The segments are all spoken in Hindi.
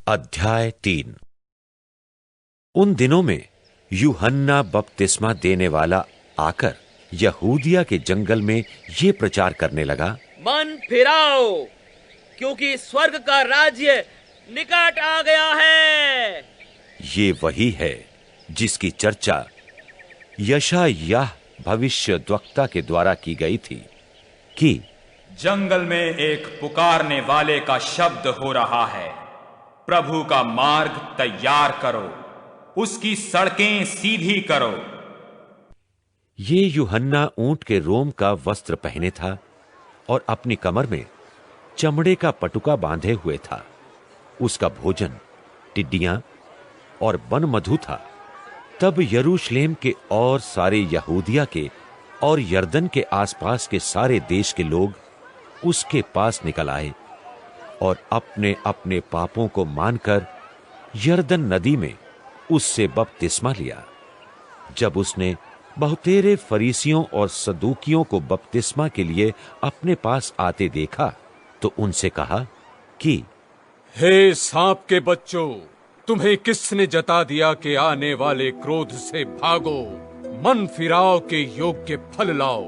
अध्याय 3। उन दिनों में यूहन्ना बपतिस्मा देने वाला आकर यहूदिया के जंगल में ये प्रचार करने लगा, मन फिराओ, क्योंकि स्वर्ग का राज्य निकट आ गया है। ये वही है जिसकी चर्चा यशायाह भविष्यद्वक्ता के द्वारा की गई थी कि जंगल में एक पुकारने वाले का शब्द हो रहा है, प्रभु का मार्ग तैयार करो, उसकी सड़कें सीधी करो। ये यूहन्ना ऊंट के रोम का वस्त्र पहने था और अपनी कमर में चमड़े का पटुका बांधे हुए था। उसका भोजन टिड्डियां और वन मधु था। तब यरूशलेम के और सारे यहूदिया के और यरदन के आसपास के सारे देश के लोग उसके पास निकल आए और अपने अपने पापों को मानकर यरदन नदी में उससे बपतिस्मा लिया। जब उसने बहुतेरे फरीसियों और सदूकियों को बपतिस्मा के लिए अपने पास आते देखा तो उनसे कहा कि हे सांप के बच्चों, तुम्हें किसने जता दिया कि आने वाले क्रोध से भागो, मन फिराव के योग्य फल लाओ।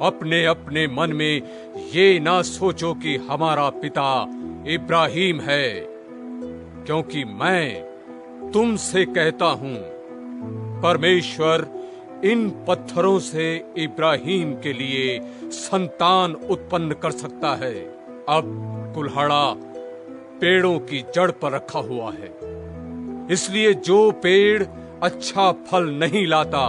अपने अपने मन में ये ना सोचो कि हमारा पिता इब्राहिम है, क्योंकि मैं तुमसे कहता हूं, परमेश्वर इन पत्थरों से इब्राहिम के लिए संतान उत्पन्न कर सकता है। अब कुल्हाड़ा पेड़ों की जड़ पर रखा हुआ है, इसलिए जो पेड़ अच्छा फल नहीं लाता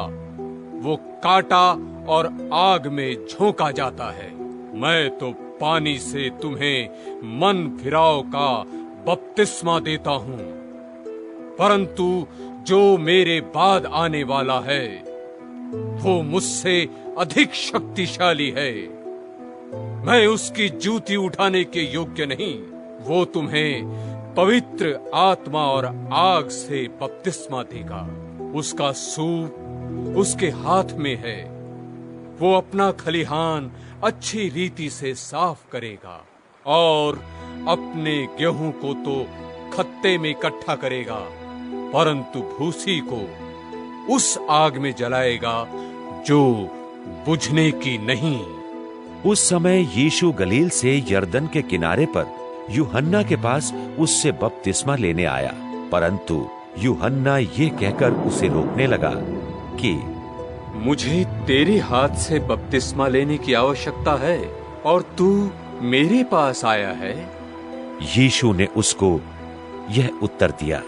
वो काटा और आग में झोंका जाता है। मैं तो पानी से तुम्हें मन फिराव का बपतिस्मा देता हूं, परंतु जो मेरे बाद आने वाला है वो मुझसे अधिक शक्तिशाली है। मैं उसकी जूती उठाने के योग्य नहीं। वो तुम्हें पवित्र आत्मा और आग से बपतिस्मा देगा। उसका सूप उसके हाथ में है। वो अपना खलिहान अच्छी रीति से साफ करेगा और अपने गेहूं को तो खत्ते में इकट्ठा करेगा, परंतु भूसी को उस आग में जलाएगा जो बुझने की नहीं। उस समय यीशु गलील से यरदन के किनारे पर यूहन्ना के पास उससे बपतिस्मा लेने आया, परंतु यूहन्ना ये कहकर उसे रोकने लगा कि मुझे तेरे हाथ से बपतिस्मा लेने की आवश्यकता है और तू मेरे पास आया है। यीशु ने उसको यह उत्तर दिया,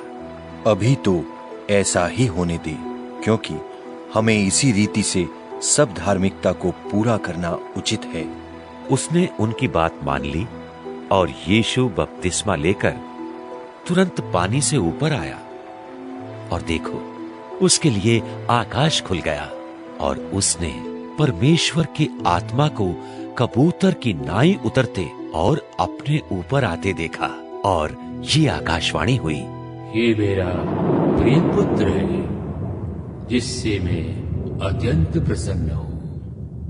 अभी तो ऐसा ही होने दे, क्योंकि हमें इसी रीति से सब धार्मिकता को पूरा करना उचित है। उसने उनकी बात मान ली और यीशु बपतिस्मा लेकर तुरंत पानी से ऊपर आया और देखो, उसके लिए आकाश खुल गया और उसने परमेश्वर की आत्मा को कबूतर की नाई उतरते और अपने ऊपर आते देखा और ये आकाशवाणी हुई, ये मेरा प्रिय पुत्र है, जिससे मैं अत्यंत प्रसन्न हूं।